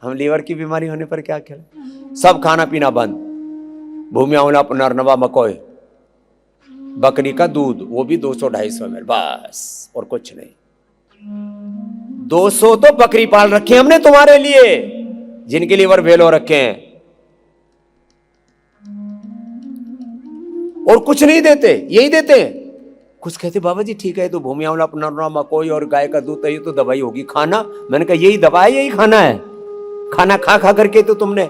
हम लीवर की बीमारी होने पर क्या खेलें? सब खाना पीना बंद, भूमि आंवला पुनर्नवा मकोई, बकरी का दूध वो भी 200-250 ml बस, और कुछ नहीं। 200 तो बकरी पाल रखे हमने तुम्हारे लिए, जिनके लीवर फेल हो रखे हैं, और कुछ नहीं देते, यही देते हैं। कुछ कहते बाबा जी ठीक है, तो भूमि आंवला पुनर्नवा मकोई और गाय का दूध, ये तो दवाई होगी, खाना? मैंने कहा यही दवा है, यही खाना है। खाना खा खा करके तो तुमने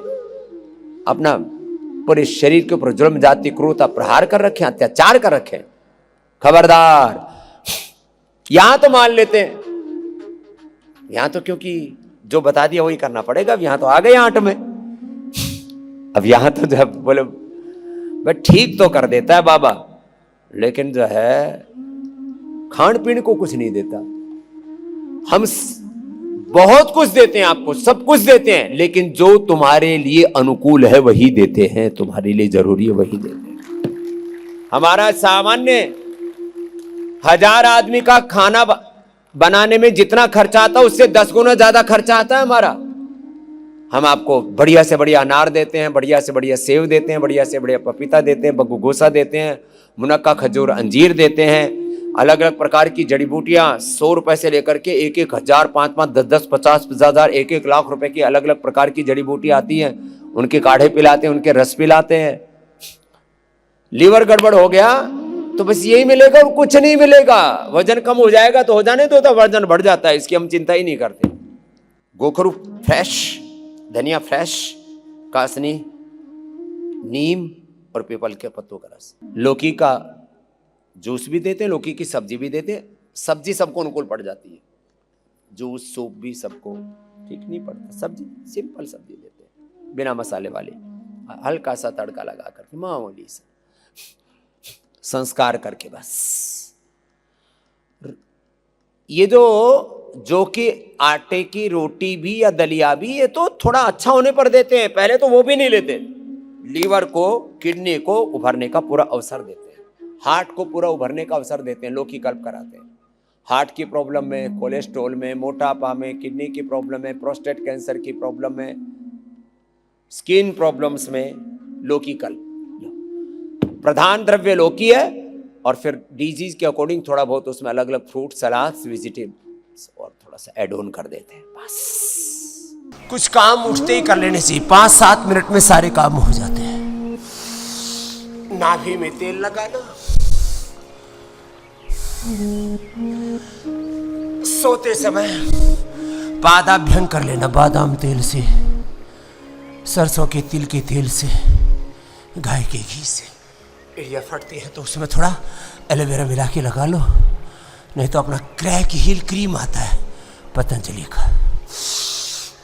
अपना पूरे शरीर के ऊपर जुल्म, जाति, क्रूरता, प्रहार कर रखे, अत्याचार कर रखे। खबरदार, यहां तो मान लेते हैं, यहां तो क्योंकि जो बता दिया वही करना पड़ेगा। अब यहां तो आ गए आंट में, अब यहां तो जब बोले भाई ठीक तो कर देता है बाबा, लेकिन जो है खान पीने को कुछ नहीं देता। हम बहुत कुछ देते हैं आपको, सब कुछ देते हैं, लेकिन जो तुम्हारे लिए अनुकूल है वही देते हैं, तुम्हारे लिए जरूरी है वही देते हैं। हमारा सामान्य 1000 आदमी का खाना बनाने में जितना खर्चा आता है उससे 10 गुना ज्यादा खर्चा आता है हमारा। हम आपको बढ़िया से बढ़िया अनार देते हैं, बढ़िया से बढ़िया सेव देते हैं, बढ़िया से बढ़िया पपीता देते हैं, बग्गू देते हैं, मुनक्का, खजूर, अंजीर देते हैं, अलग अलग प्रकार की जड़ी बूटियां 100 रुपए से लेकर के 1,000, 5,000, 10,000, 50,000, 1,000 लाख रुपए की अलग अलग प्रकार की जड़ी बूटियां आती हैं, उनके काढ़े पिलाते हैं, उनके रस पिलाते हैं। लीवर गड़बड़ हो गया तो बस यही मिलेगा और कुछ नहीं मिलेगा। वजन कम हो जाएगा तो हो जाने दो, तो वजन बढ़ जाता है, इसकी हम चिंता ही नहीं करते। गोखरू फ्रेश, धनिया फ्रेश, कासनी, नीम और पीपल के पत्तों का रस, लौकी का जूस भी देते हैं, लौकी की सब्जी भी देते हैं। सब्जी सबको अनुकूल पड़ जाती है, जूस सूप भी सबको ठीक नहीं पड़ता। सब्जी सिंपल सब्जी देते हैं, बिना मसाले वाली, हल्का सा तड़का लगा करके, मामूली सा संस्कार करके बस। ये जो कि आटे की रोटी भी या दलिया भी, ये तो थोड़ा अच्छा होने पर देते हैं, पहले तो वो भी नहीं लेते। लीवर को, किडनी को उभरने का पूरा अवसर देते हैं, हार्ट को पूरा उभरने का अवसर देते हैं, लौकी कल्प कराते हैं। हार्ट की प्रॉब्लम में, कोलेस्ट्रॉल में, मोटापा में, किडनी की प्रॉब्लम में, प्रोस्टेट कैंसर की प्रॉब्लम में, स्किन प्रॉब्लम्स में लौकी कल्प प्रधान द्रव्य लौकी है। और फिर डिजीज के अकॉर्डिंग थोड़ा बहुत उसमें अलग अलग फ्रूट, सलाद, वेजिटेबल्स और थोड़ा सा ऐड ऑन कर देते हैं। बस कुछ काम उठते ही कर लेने से 5-7 मिनट में सारे काम हो जाते हैं। नाभि में तेल लगाना, सोते समय पादाभ्यंग कर लेना, बादाम तेल से, सरसों के तिल के तेल से, गाय के घी से। एरिया फटती है तो उसमें थोड़ा एलोवेरा मिला के लगा लो, नहीं तो अपना क्रैक हील क्रीम आता है पतंजलि का,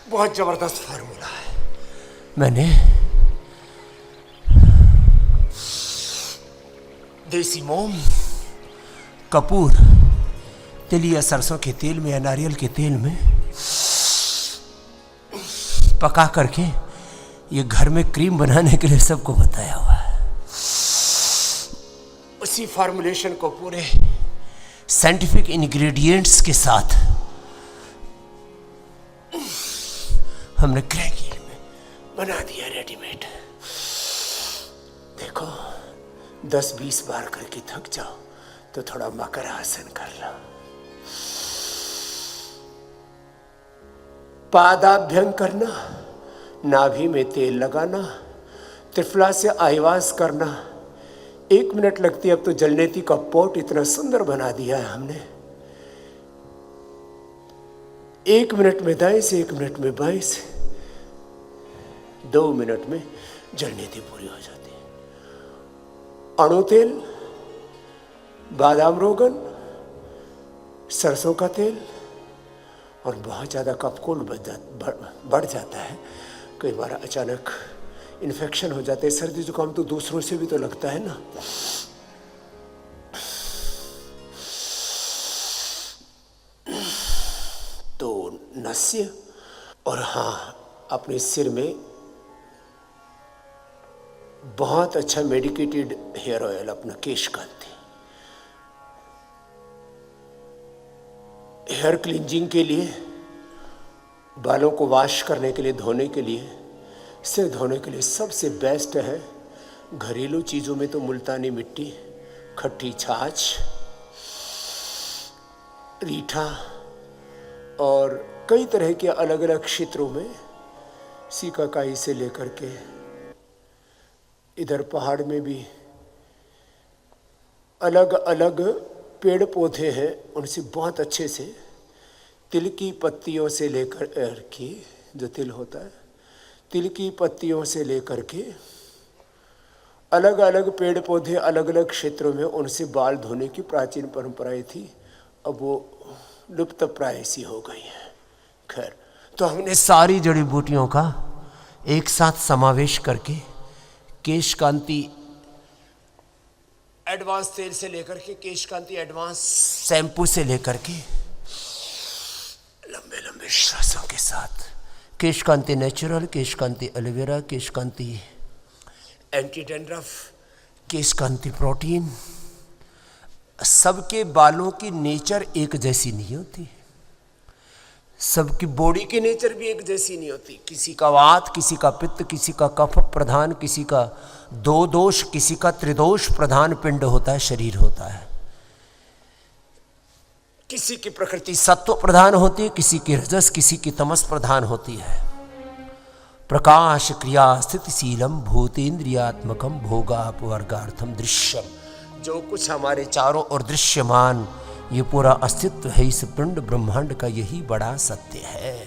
बहुत जबरदस्त फार्मूला है। मैंने देसी मोम, कपूर, तिल या सरसों के तेल में या नारियल के तेल में पका करके ये घर में क्रीम बनाने के लिए सबको बताया हुआ है। उसी फॉर्मुलेशन को पूरे साइंटिफिक इंग्रेडिएंट्स के साथ हमने क्रैक में बना दिया रेडीमेड। देखो 10-20 बार करके थक जाओ तो थोड़ा मकर आसन कर लो, पादाभ्यंग करना, नाभि में तेल लगाना, त्रिफला से आहिवास करना। 1 मिनट लगती है। अब तो जलनेती का पोट इतना सुंदर बना दिया है हमने। 1 मिनट में दाएं से, 1 मिनट में बाएं से, 2 मिनट में जलनेती पूरी हो जाती है। अणु तेल, बादाम रोगन, सरसों का तेल, और बहुत ज़्यादा कफकोल्ड बढ़ जाता है, कई बार अचानक इन्फेक्शन हो जाते हैं। सर्दी जुकाम तो दूसरों से भी तो लगता है ना। तो नस्य, और हाँ, अपने सिर में बहुत अच्छा मेडिकेटेड हेयर ऑयल, अपना केशकांति, हेयर क्लींजिंग के लिए बालों को वॉश करने के लिए, धोने के लिए, सिर धोने के लिए सबसे बेस्ट है घरेलू चीज़ों में तो मुल्तानी मिट्टी, खट्टी छाछ, रीठा और कई तरह के अलग अलग क्षेत्रों में सीकाकाई से लेकर के इधर पहाड़ में भी अलग अलग पेड़ पौधे हैं, उनसे बहुत अच्छे से तिल की पत्तियों से लेकर के, जो तिल होता है, तिल की पत्तियों से लेकर के अलग अलग पेड़ पौधे अलग अलग क्षेत्रों में उनसे बाल धोने की प्राचीन परंपराएं थी। अब वो लुप्त प्राय सी हो गई है। खैर, तो हमने सारी जड़ी बूटियों का एक साथ समावेश करके केश कांति एडवांस तेल से लेकर के केश कांति एडवांस शैम्पू से लेकर के लंबे लंबे श्वासों के साथ केश कांति नेचुरल, केश कांति एलोवेरा, केश कांति एंटी डैंड्रफ, केश कांति प्रोटीन। सबके बालों की नेचर एक जैसी नहीं होती, सबकी बॉडी की नेचर भी एक जैसी नहीं होती। किसी का वात, किसी का पित्त, किसी का कफ प्रधान, किसी का दो दोष, किसी का त्रिदोष प्रधान पिंड होता है, शरीर होता है। किसी की प्रकृति सत्व प्रधान होती है, किसी की रजस, किसी की तमस प्रधान होती है। प्रकाश क्रिया स्थितिशीलम भूतेन्द्रियात्मकम भोगापवर्गार्थम दृश्यम। जो कुछ हमारे चारों ओर दृश्यमान ये पूरा अस्तित्व है, इस पिंड ब्रह्मांड का यही बड़ा सत्य है।